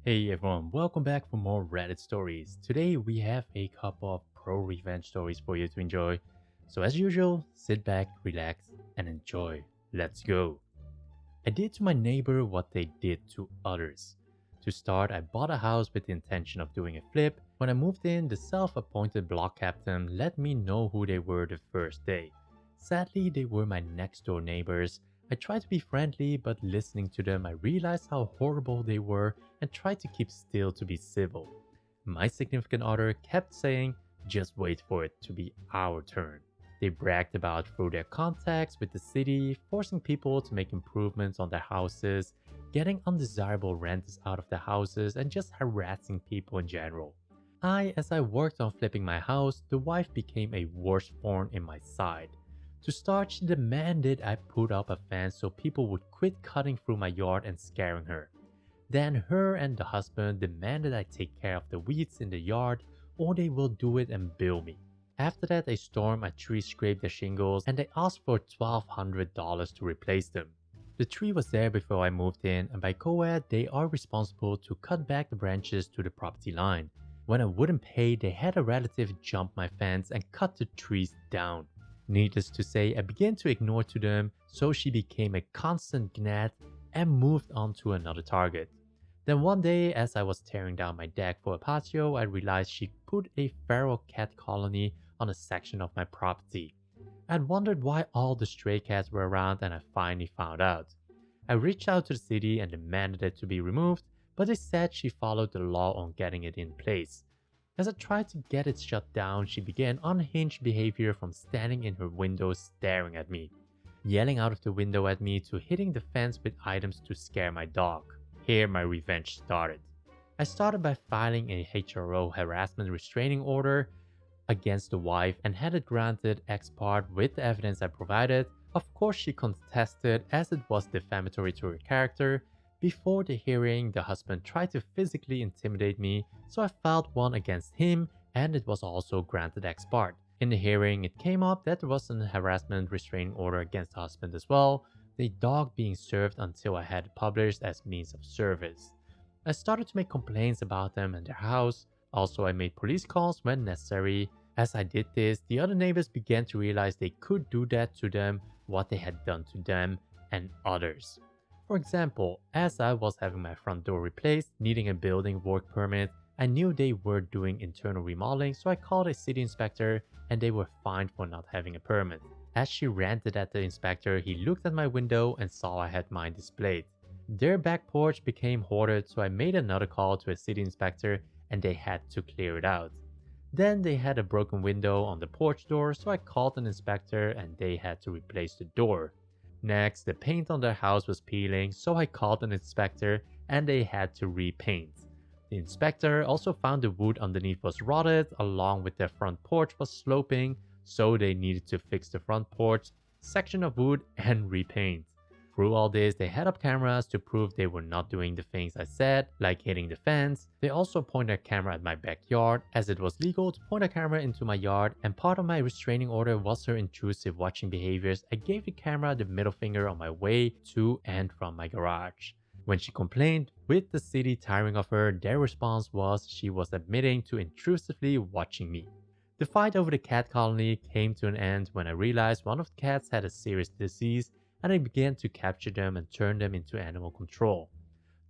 Hey everyone, welcome back for more Reddit stories. Today we have a couple of pro-revenge stories for you to enjoy. So as usual, sit back, relax, and enjoy. Let's go. I did to my neighbor what they did to others. To start, I bought a house with the intention of doing a flip. When I moved in, the self-appointed block captain let me know who they were the first day. Sadly, they were my next door neighbors. I tried to be friendly, but listening to them, I realized how horrible they were and tried to keep still to be civil. My significant other kept saying, just wait for it to be our turn. They bragged about through their contacts with the city, forcing people to make improvements on their houses, getting undesirable renters out of their houses, and just harassing people in general. As I worked on flipping my house, the wife became a worse thorn in my side. To start, she demanded I put up a fence so people would quit cutting through my yard and scaring her. Then her and the husband demanded I take care of the weeds in the yard or they will do it and bill me. After that, they stormed a tree, scraped the shingles, and they asked for $1,200 to replace them. The tree was there before I moved in, and by co-ed, they are responsible to cut back the branches to the property line. When I wouldn't pay, they had a relative jump my fence and cut the trees down. Needless to say, I began to ignore to them, so she became a constant gnat and moved on to another target. Then one day, as I was tearing down my deck for a patio, I realized she put a feral cat colony on a section of my property. I'd wondered why all the stray cats were around and I finally found out. I reached out to the city and demanded it to be removed, but they said she followed the law on getting it in place. As I tried to get it shut down, she began unhinged behavior from standing in her window staring at me, yelling out of the window at me to hitting the fence with items to scare my dog. Here my revenge started. I started by filing a HRO harassment restraining order against the wife and had it granted ex parte with the evidence I provided. Of course, she contested as it was defamatory to her character. Before the hearing, the husband tried to physically intimidate me, so I filed one against him and it was also granted ex parte. In the hearing, it came up that there was an harassment restraining order against the husband as well, the dog being served until I had it published as means of service. I started to make complaints about them and their house. Also, I made police calls when necessary. As I did this, the other neighbors began to realize they could do that to them, what they had done to them and others. For example, as I was having my front door replaced, needing a building work permit, I knew they were doing internal remodeling, so I called a city inspector and they were fined for not having a permit. As she ranted at the inspector, he looked at my window and saw I had mine displayed. Their back porch became hoarded, so I made another call to a city inspector and they had to clear it out. Then they had a broken window on the porch door, so I called an inspector and they had to replace the door. Next, the paint on their house was peeling, so I called an inspector and they had to repaint. The inspector also found the wood underneath was rotted, along with their front porch was sloping, so they needed to fix the front porch section of wood and repaint. Through all this, they had up cameras to prove they were not doing the things I said, like hitting the fence. They also pointed a camera at my backyard, as it was legal to point a camera into my yard, and part of my restraining order was her intrusive watching behaviors. I gave the camera the middle finger on my way to and from my garage. When she complained, with the city tiring of her, their response was she was admitting to intrusively watching me. The fight over the cat colony came to an end when I realized one of the cats had a serious disease and I began to capture them and turn them into animal control.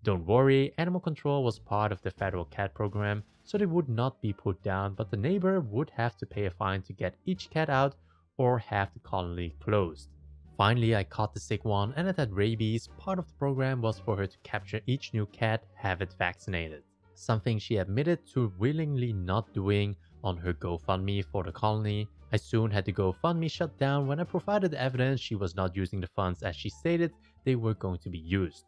Don't worry, animal control was part of the federal cat program, so they would not be put down, but the neighbor would have to pay a fine to get each cat out or have the colony closed. Finally, I caught the sick one and it had rabies. Part of the program was for her to capture each new cat, have it vaccinated. Something she admitted to willingly not doing on her GoFundMe for the colony. I soon had the GoFundMe shut down when I provided evidence she was not using the funds as she stated they were going to be used.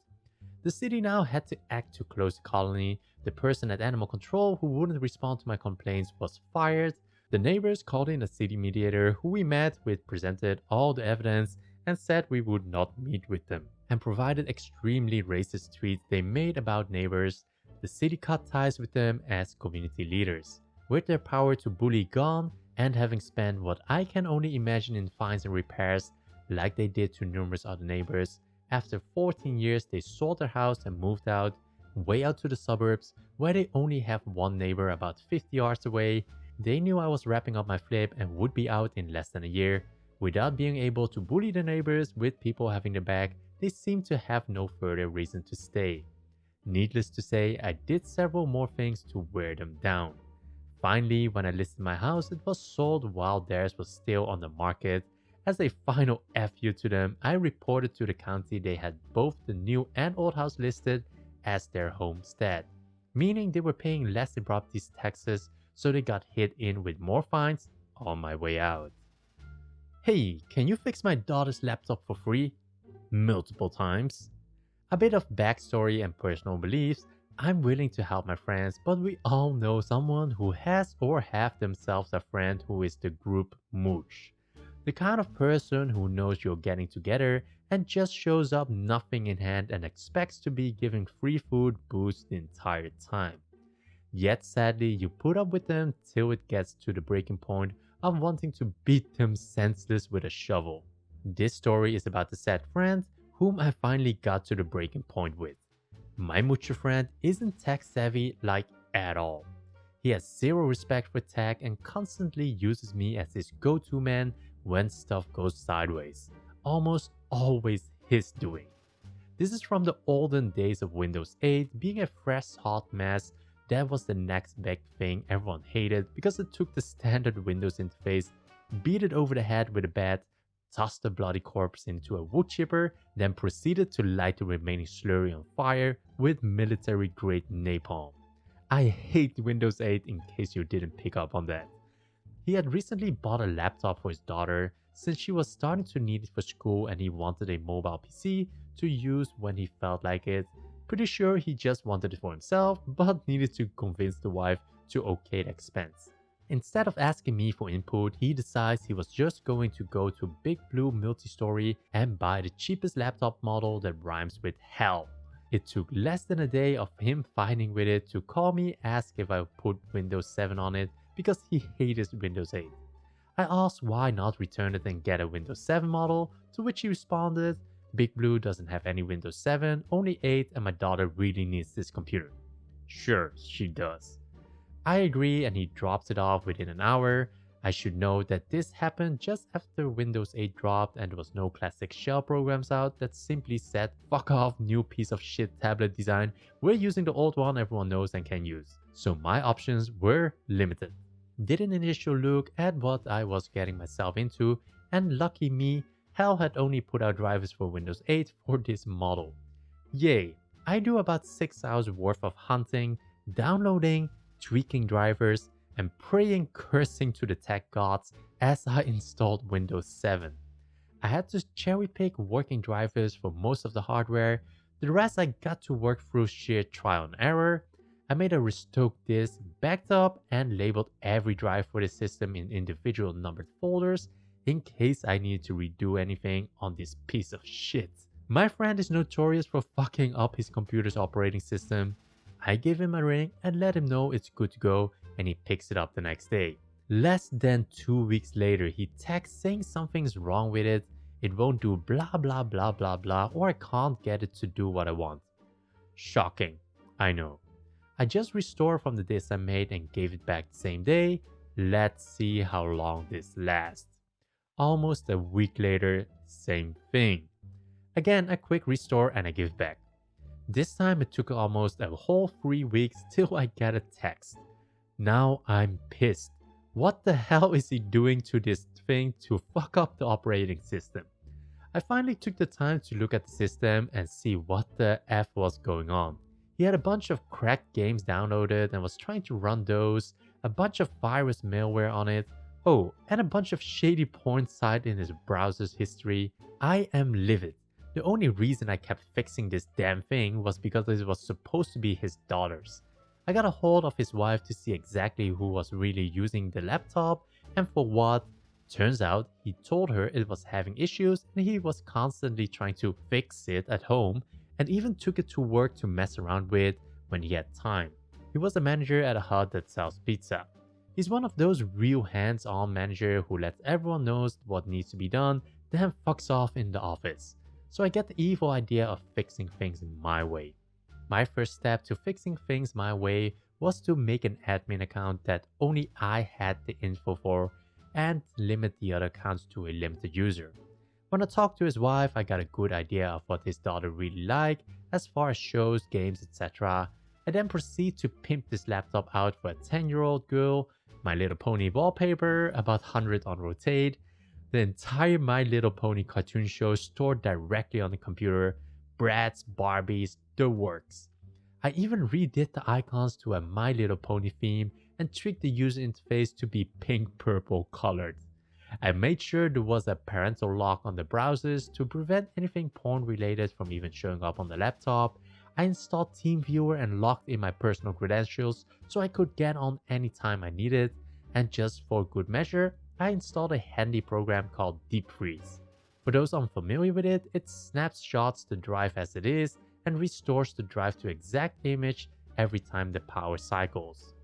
The city now had to act to close the colony. The person at Animal Control who wouldn't respond to my complaints was fired. The neighbors called in a city mediator who we met with, presented all the evidence and said we would not meet with them, and provided extremely racist tweets they made about neighbors. The city cut ties with them as community leaders. With their power to bully gone, and having spent what I can only imagine in fines and repairs, like they did to numerous other neighbors, after 14 years they sold their house and moved out. way out to the suburbs where they only have one neighbor about 50 yards away. They knew I was wrapping up my flip and would be out in less than a year. Without being able to bully the neighbors with people having their back, they seemed to have no further reason to stay. Needless to say, I did several more things to wear them down. Finally, when I listed my house, it was sold while theirs was still on the market. As a final FU to them, I reported to the county they had both the new and old house listed as their homestead, meaning they were paying less in property taxes, so they got hit in with more fines on my way out. Hey, can you fix my daughter's laptop for free? Multiple times. A bit of backstory and personal beliefs. I'm willing to help my friends, but we all know someone who has or have themselves a friend who is the group mooch. The kind of person who knows you're getting together and just shows up nothing in hand and expects to be giving free food booze the entire time. Yet sadly, you put up with them till it gets to the breaking point of wanting to beat them senseless with a shovel. This story is about the sad friend whom I finally got to the breaking point with. My mucho friend isn't tech savvy like at all. He has zero respect for tech and constantly uses me as his go-to man when stuff goes sideways. Almost always his doing. This is from the olden days of Windows 8 being a fresh hot mess. That was the next big thing everyone hated because it took the standard Windows interface, beat it over the head with a bat, tossed the bloody corpse into a wood chipper, then proceeded to light the remaining slurry on fire with military-grade napalm. I hate Windows 8 in case you didn't pick up on that. He had recently bought a laptop for his daughter since she was starting to need it for school and he wanted a mobile PC to use when he felt like it. Pretty sure he just wanted it for himself, but needed to convince the wife to okay the expense. Instead of asking me for input, he decides he was just going to go to Big Blue Multistory and buy the cheapest laptop model that rhymes with hell. It took less than a day of him fighting with it to call me, ask if I would put Windows 7 on it because he hated Windows 8. I asked why not return it and get a Windows 7 model, to which he responded, Big Blue doesn't have any Windows 7, only 8, and my daughter really needs this computer. Sure, she does. I agree and he drops it off within an hour. I should note that this happened just after Windows 8 dropped and there was no classic shell programs out that simply said fuck off new piece of shit tablet design, we're using the old one everyone knows and can use. So my options were limited. Did an initial look at what I was getting myself into, and lucky me, Hell had only put out drivers for Windows 8 for this model. Yay, I do about 6 hours worth of hunting, downloading, tweaking drivers, and praying cursing to the tech gods as I installed Windows 7. I had to cherry pick working drivers for most of the hardware, the rest I got to work through sheer trial and error. I made a restock disk, backed up, and labeled every drive for the system in individual numbered folders in case I needed to redo anything on this piece of shit. My friend is notorious for fucking up his computer's operating system. I gave him a ring and let him know it's good to go, and he picks it up the next day. Less than 2 weeks later, he texts saying something's wrong with it, it won't do blah blah blah blah blah, or I can't get it to do what I want. Shocking, I know. I just restored from the disk I made and gave it back the same day. Let's see how long this lasts. Almost a week later, same thing. Again, a quick restore and I give it back. This time it took almost a whole 3 weeks till I get a text. Now I'm pissed. What the hell is he doing to this thing to fuck up the operating system? I finally took the time to look at the system and see what the F was going on. He had a bunch of cracked games downloaded and was trying to run those, a bunch of virus malware on it, oh, and a bunch of shady porn site in his browser's history. I am livid. The only reason I kept fixing this damn thing was because it was supposed to be his daughter's. I got a hold of his wife to see exactly who was really using the laptop and for what. Turns out he told her it was having issues and he was constantly trying to fix it at home and even took it to work to mess around with when he had time. He was a manager at a hut that sells pizza. He's one of those real hands-on manager who lets everyone knows what needs to be done, then fucks off in the office. So I get the evil idea of fixing things my way. My first step to fixing things my way was to make an admin account that only I had the info for and limit the other accounts to a limited user. When I talked to his wife, I got a good idea of what his daughter really liked as far as shows, games, etc. I then proceed to pimp this laptop out for a 10-year-old girl, My Little Pony wallpaper, about 100 on rotate, the entire My Little Pony cartoon show stored directly on the computer, Bratz, Barbies, the works. I even redid the icons to a My Little Pony theme and tweaked the user interface to be pink-purple colored. I made sure there was a parental lock on the browsers to prevent anything porn related from even showing up on the laptop. I installed TeamViewer and locked in my personal credentials so I could get on anytime I needed. And just for good measure, I installed a handy program called Deep Freeze. For those unfamiliar with it, it snapshots the drive as it is and restores the drive to exact image every time the power cycles.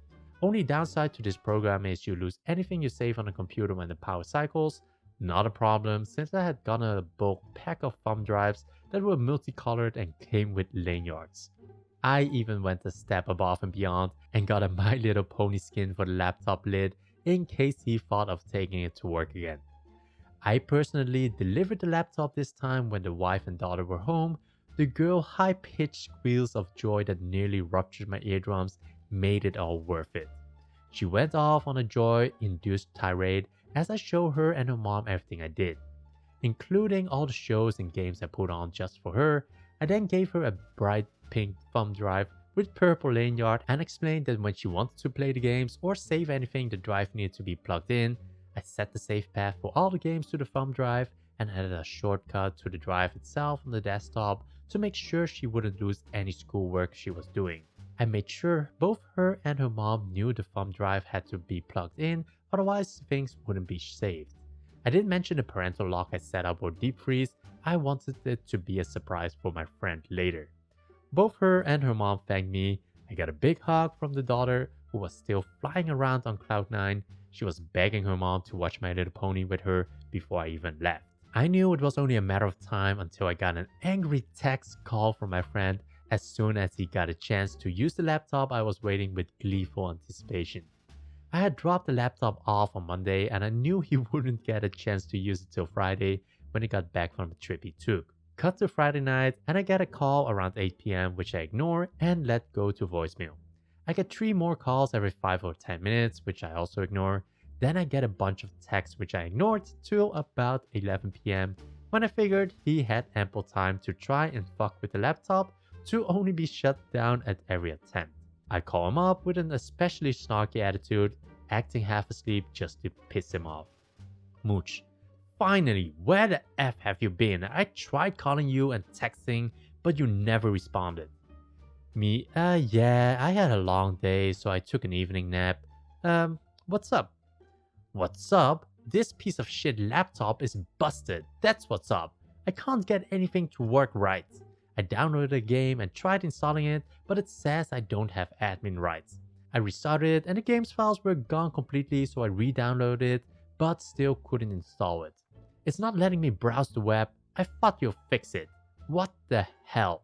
Only downside to this program is you lose anything you save on a computer when the power cycles. Not a problem since I had gotten a bulk pack of thumb drives that were multicolored and came with lanyards. I even went a step above and beyond and got a My Little Pony skin for the laptop lid in case he thought of taking it to work again. I personally delivered the laptop this time when the wife and daughter were home. The girl high-pitched squeals of joy that nearly ruptured my eardrums made it all worth it. She went off on a joy-induced tirade as I showed her and her mom everything I did, including all the shows and games I put on just for her. I then gave her a bright pink thumb drive with purple lanyard and explained that when she wanted to play the games or save anything, the drive needed to be plugged in. I set the save path for all the games to the thumb drive and added a shortcut to the drive itself on the desktop to make sure she wouldn't lose any schoolwork she was doing. I made sure both her and her mom knew the thumb drive had to be plugged in, otherwise things wouldn't be saved. I didn't mention the parental lock I set up or deep freeze. I wanted it to be a surprise for my friend later. Both her and her mom thanked me. I got a big hug from the daughter who was still flying around on cloud 9. She was begging her mom to watch My Little Pony with her before I even left. I knew it was only a matter of time until I got an angry text call from my friend as soon as he got a chance to use the laptop. I was waiting with gleeful anticipation. I had dropped the laptop off on Monday and I knew he wouldn't get a chance to use it till Friday when he got back from the trip he took. Cut to Friday night and I get a call around 8 p.m. which I ignore and let go to voicemail. I get 3 more calls every 5 or 10 minutes which I also ignore. Then I get a bunch of texts which I ignored till about 11 p.m. when I figured he had ample time to try and fuck with the laptop to only be shut down at every attempt. I call him up with an especially snarky attitude, acting half asleep just to piss him off. Mooch, finally, where the F have you been? I tried calling you and texting, but you never responded. Me, yeah, I had a long day, so I took an evening nap. What's up? What's up? This piece of shit laptop is busted. That's what's up. I can't get anything to work right. I downloaded a game and tried installing it, but it says I don't have admin rights. I restarted it and the game's files were gone completely, so I re-downloaded it, but still couldn't install it. It's not letting me browse the web. I thought you'll fix it. What the hell?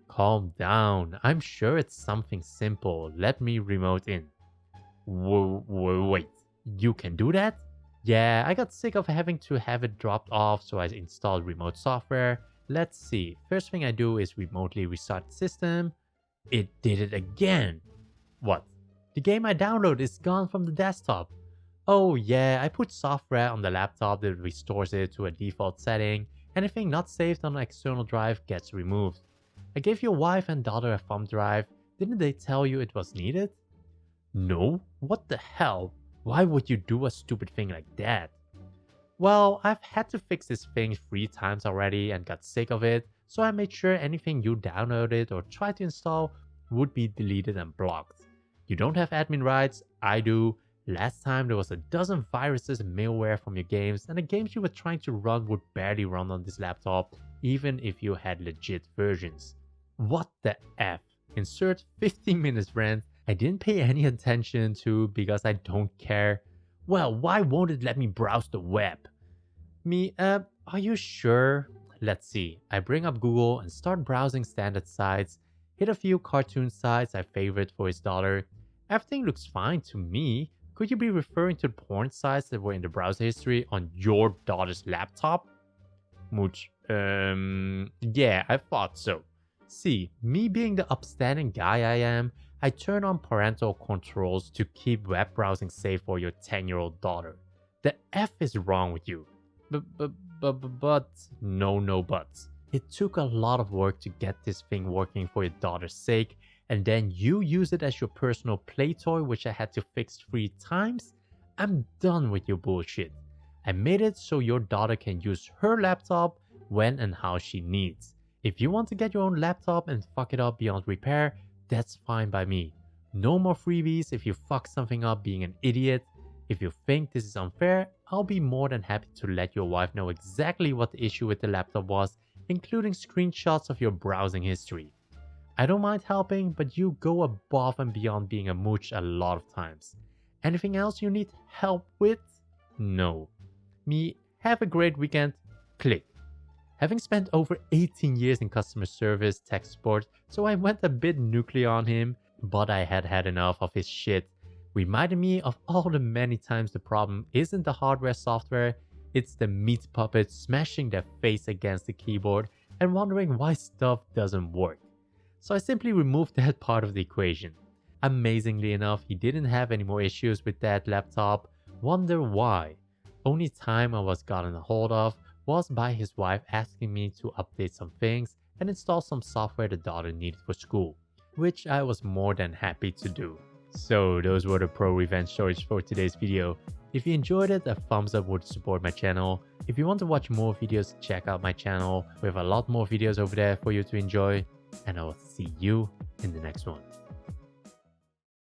Calm down. I'm sure it's something simple. Let me remote in. Wait. You can do that? Yeah, I got sick of having to have it dropped off, so I installed remote software. Let's see. First thing I do is remotely restart the system. It did it again. What? The game I downloaded is gone from the desktop. Oh yeah, I put software on the laptop that restores it to a default setting. Anything not saved on an external drive gets removed. I gave your wife and daughter a thumb drive. Didn't they tell you it was needed? No? What the hell? Why would you do a stupid thing like that? Well, I've had to fix this thing 3 times already and got sick of it, so I made sure anything you downloaded or tried to install would be deleted and blocked. You don't have admin rights, I do. Last time there was a dozen viruses and malware from your games, and the games you were trying to run would barely run on this laptop, even if you had legit versions. What the F? Insert 15 minutes rant I didn't pay any attention to because I don't care. Well, why won't it let me browse the web? Me, are you sure? Let's see. I bring up Google and start browsing standard sites. hit a few cartoon sites I favorite for his daughter. Everything looks fine to me. Could you be referring to the porn sites that were in the browser history on your daughter's laptop? Mooch, yeah, I thought so. See, me being the upstanding guy I am, I turn on parental controls to keep web browsing safe for your 10-year-old daughter. The F is wrong with you. But, no buts. It took a lot of work to get this thing working for your daughter's sake, and then you use it as your personal play toy, which I had to fix 3 times? I'm done with your bullshit. I made it so your daughter can use her laptop when and how she needs. If you want to get your own laptop and fuck it up beyond repair, that's fine by me. No more freebies if you fuck something up being an idiot. If you think this is unfair, I'll be more than happy to let your wife know exactly what the issue with the laptop was, including screenshots of your browsing history. I don't mind helping, but you go above and beyond being a mooch a lot of times. Anything else you need help with? No. Me, have a great weekend. Click. Having spent over 18 years in customer service tech support, so I went a bit nuclear on him, but I had had enough of his shit. Reminded me of all the many times the problem isn't the hardware software, it's the meat puppet smashing their face against the keyboard and wondering why stuff doesn't work. So I simply removed that part of the equation. Amazingly enough, he didn't have any more issues with that laptop. Wonder why? Only time I was gotten a hold of was by his wife asking me to update some things and install some software the daughter needed for school, which I was more than happy to do. So those were the ProRevenge stories for today's video. If you enjoyed it, a thumbs up would support my channel. If you want to watch more videos, check out my channel. We have a lot more videos over there for you to enjoy. And I will see you in the next one.